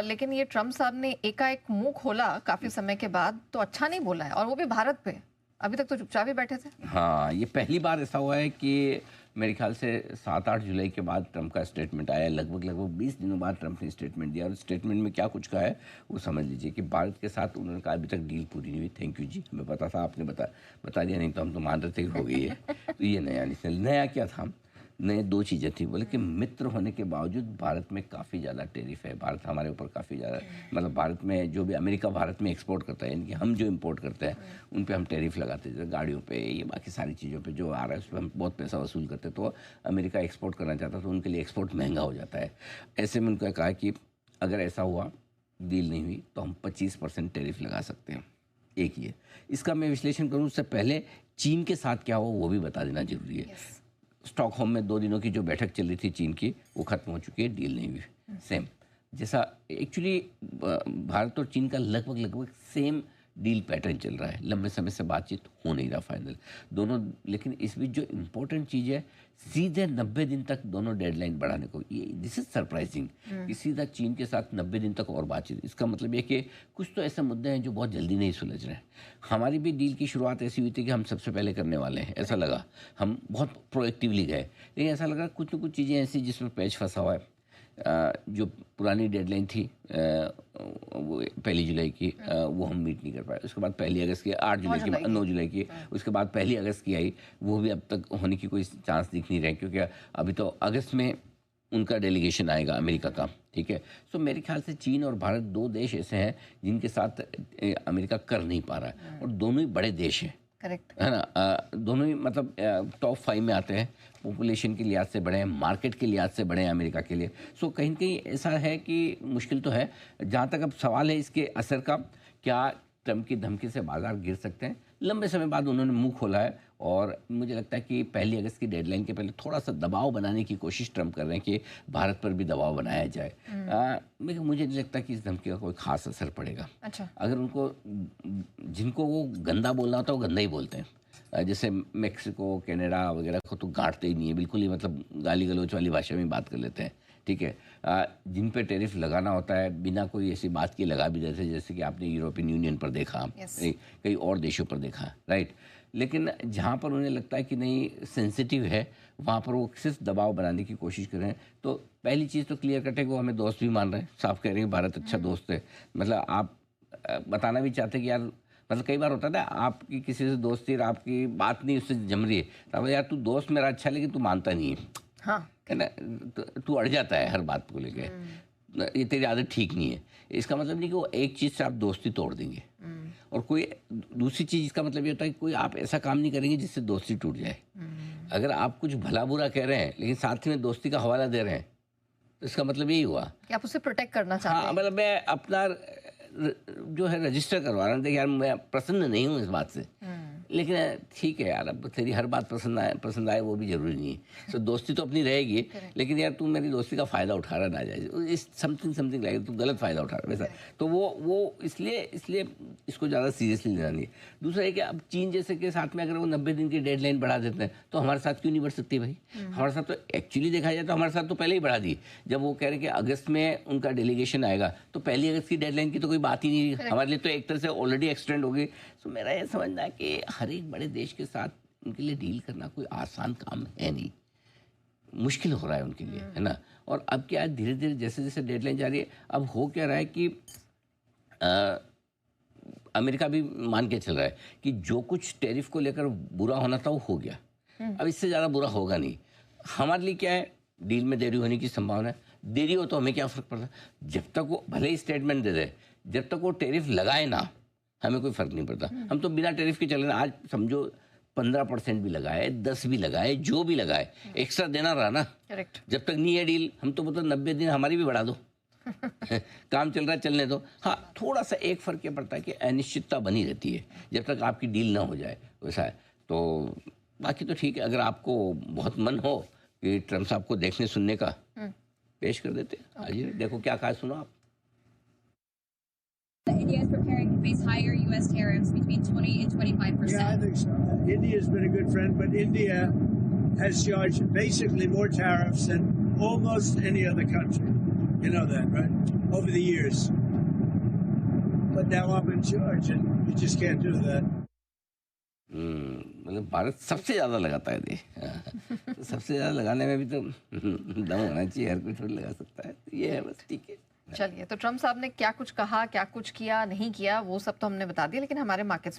लेकिन ये ट्रम्प साहब ने एकाएक मुंह खोला काफी समय के बाद, तो अच्छा नहीं बोला है, और वो भी भारत पे। अभी तक तो चुपचाप ही बैठे थे। हाँ, ये पहली बार ऐसा हुआ है कि मेरे ख्याल से 7-8 जुलाई के बाद ट्रंप का स्टेटमेंट आया। लगभग 20 दिनों बाद ट्रंप ने स्टेटमेंट दिया, और स्टेटमेंट में क्या कुछ कहा है वो समझ लीजिए कि भारत के साथ उन्होंने कहा अभी तक डील पूरी नहीं हुई। थैंक यू जी, हमें पता था, आपने बता दिया, नहीं तो हम तो मान रहे थे कि हो गई है। तो ये नया क्या था, नए 2 चीज़ें थी। बोले कि मित्र होने के बावजूद भारत में काफ़ी ज़्यादा टैरिफ है, भारत हमारे ऊपर काफ़ी ज़्यादा, मतलब भारत में जो भी अमेरिका भारत में एक्सपोर्ट करता है, यानी कि हम जो इंपोर्ट करते हैं उन पे हम टैरिफ लगाते हैं, जैसे गाड़ियों पे, ये बाकी सारी चीज़ों पे जो आ रहा है उस पर हम बहुत पैसा वसूल करते हैं। तो अमेरिका एक्सपोर्ट करना चाहता तो उनके लिए एक्सपोर्ट महंगा हो जाता है। ऐसे में उनको कहा कि अगर ऐसा हुआ, डील नहीं हुई, तो हम 25% टैरिफ लगा सकते हैं। एक ये, इसका मैं विश्लेषण करूँ उससे पहले चीन के साथ क्या हुआ वो भी बता देना जरूरी है। स्टॉकहोम में 2 दिनों की जो बैठक चल रही थी चीन की, वो खत्म हो चुकी है, डील नहीं हुई। सेम जैसा एक्चुअली भारत और चीन का लगभग सेम डील पैटर्न चल रहा है, लंबे समय से बातचीत हो नहीं रहा फाइनल दोनों। लेकिन इस बीच जो इम्पोर्टेंट चीज़ है, सीधे 90 दिन तक दोनों डेडलाइन बढ़ाने को, ये दिस इज सरप्राइजिंग कि सीधा चीन के साथ 90 दिन तक और बातचीत। इसका मतलब ये कि कुछ तो ऐसे मुद्दे हैं जो बहुत जल्दी नहीं सुलझ रहे हैं। हमारी भी डील की शुरुआत ऐसी हुई थी कि हम सबसे पहले करने वाले हैं, ऐसा लगा, हम बहुत प्रोएक्टिवली गए, लेकिन ऐसा लगा कुछ न कुछ चीज़ें ऐसी जिसमें पैच फंसा हुआ है। जो पुरानी डेडलाइन थी वो 1 जुलाई की, वो हम मीट नहीं कर पाए। उसके बाद 1 अगस्त की, 8 जुलाई की, 9 जुलाई की, उसके बाद 1 अगस्त की आई, वो भी अब तक होने की कोई चांस दिख नहीं रहा, क्योंकि अभी तो अगस्त में उनका डेलीगेशन आएगा अमेरिका का, ठीक है। सो मेरे ख्याल से चीन और भारत 2 देश ऐसे हैं जिनके साथ अमेरिका कर नहीं पा रहा है, और दोनों ही बड़े देश हैं, करेक्ट है ना। दोनों ही मतलब टॉप 5 में आते हैं, पॉपुलेशन के लिहाज से बड़े हैं, मार्केट के लिहाज से बड़े हैं अमेरिका के लिए। सो कहीं न कहीं ऐसा है कि मुश्किल तो है। जहाँ तक अब सवाल है इसके असर का, क्या ट्रंप की धमकी से बाजार गिर सकते हैं। लंबे समय बाद उन्होंने मुंह खोला है, और मुझे लगता है कि 1 अगस्त की डेडलाइन के पहले थोड़ा सा दबाव बनाने की कोशिश ट्रंप कर रहे हैं कि भारत पर भी दबाव बनाया जाए। मुझे नहीं लगता कि इस धमकी का कोई खास असर पड़ेगा। अच्छा, अगर उनको, जिनको वो गंदा बोलना होता है वो गंदा ही बोलते हैं। जैसे मेक्सिको, कनाडा वगैरह को तो गांठते ही नहीं है, बिल्कुल ही मतलब गाली गलौच वाली भाषा में बात कर लेते हैं, ठीक है। जिन पे टैरिफ लगाना होता है बिना कोई ऐसी बात की लगा भी देते हैं, जैसे कि आपने यूरोपियन यूनियन पर देखा, कई और देशों पर देखा, राइट। लेकिन जहाँ पर उन्हें लगता है कि नहीं सेंसिटिव है, वहाँ पर वो सिर्फ दबाव बनाने की कोशिश कर रहे हैं। तो पहली चीज़ तो क्लियर कट है कि वो हमें दोस्त भी मान रहे हैं, साफ कह रहे हैं भारत अच्छा दोस्त है। मतलब आप बताना भी चाहते हैं कि यार, मतलब कई बार होता है ना, आपकी किसी से दोस्ती और आपकी बात नहीं उससे जम रही है, तो यार तू दोस्त मेरा अच्छा है लेकिन तू मानता नहीं है, हाँ, है ना, तू अड़ जाता है हर बात को लेके, ये तेरी आदत ठीक नहीं है। इसका मतलब नहीं कि वो एक चीज़ से आप दोस्ती तोड़ देंगे, और कोई दूसरी चीज़, इसका मतलब ये होता है कि कोई आप ऐसा काम नहीं करेंगे जिससे दोस्ती टूट जाए। अगर आप कुछ भला बुरा कह रहे हैं लेकिन साथ में दोस्ती का हवाला दे रहे हैं, तो इसका मतलब यही हुआ कि आप उसे प्रोटेक्ट करना चाहते हैं। हाँ, मतलब मैं अपना जो है रजिस्टर करवा रहा हूँ, देखिए यार मैं प्रसन्न नहीं हूँ इस बात से, लेकिन ठीक है यार, अब तेरी हर बात पसंद आए वो भी जरूरी नहीं है। तो दोस्ती तो अपनी रहेगी, लेकिन यार तू मेरी दोस्ती का फ़ायदा उठा रहा ना जाए, इस समथिंग लाइक तू गलत फ़ायदा उठा रहा वैसा। तो वो इसलिए इसको ज़्यादा सीरियसली लेना नहीं है। दूसरा है कि अब चीन जैसे के साथ में अगर वो 90 दिन की डेडलाइन बढ़ा देते हैं, तो हमारे साथ क्यों नहीं बढ़ सकती भाई। हमारे साथ तो एक्चुअली देखा जाए तो हमारे साथ तो पहले ही बढ़ा दी। जब वो कह रहे हैं कि अगस्त में उनका डेलीगेशन आएगा, तो 1 अगस्त की डेडलाइन की तो कोई बात ही नहीं, हमारे लिए तो एक तरह से ऑलरेडी एक्सटेंड हो गई। तो मेरा ये समझना है कि हर एक बड़े देश के साथ उनके लिए डील करना कोई आसान काम है नहीं, मुश्किल हो रहा है उनके लिए, है ना। और अब क्या है, धीरे धीरे जैसे जैसे डेडलाइन जा रही है, अब हो क्या रहा है कि अमेरिका भी मान के चल रहा है कि जो कुछ टैरिफ को लेकर बुरा होना था वो हो गया, अब इससे ज़्यादा बुरा होगा नहीं। हमारे लिए क्या है, डील में देरी होने की संभावना है, देरी हो तो हमें क्या फ़र्क पड़ता है, जब तक वो भले ही स्टेटमेंट दे दे, जब तक वो टैरिफ लगाए ना हमें कोई फ़र्क नहीं पड़ता। हम तो बिना टैरिफ के चले ना, आज समझो 15% भी लगाए, 10 भी लगाए, जो भी लगाए, एक्स्ट्रा देना रहा ना। करेक्ट, जब तक नहीं है डील, हम तो मतलब 90 दिन हमारी भी बढ़ा दो काम चल रहा है चलने दो। हाँ, थोड़ा सा एक फ़र्क ये पड़ता है कि अनिश्चितता बनी रहती है जब तक आपकी डील ना हो जाए, वैसा है। तो बाकी तो ठीक है, अगर आपको बहुत मन हो कि ट्रम्प साहब को देखने सुनने का, पेश कर देते हैं। आइए देखो क्या कहा, सुनो आप। India is preparing to face higher U.S. tariffs between 20 and 25%. Yeah, I think so. India has been a good friend, but India has charged basically more tariffs than almost any other country. You know that, right? Over the years. But now I'm in charge, and you just can't do that. मतलब भारत सबसे ज़्यादा लगाता है दे तो सबसे ज़्यादा लगाने में भी तो दम होना चाहिए, हर कोई थोड़ी लगा सकता है, ये है बस, ठीक है। चलिए, तो ट्रम्प साहब ने क्या कुछ कहा, क्या कुछ किया, नहीं किया, वो सब तो हमने बता दिया, लेकिन हमारे मार्केट्स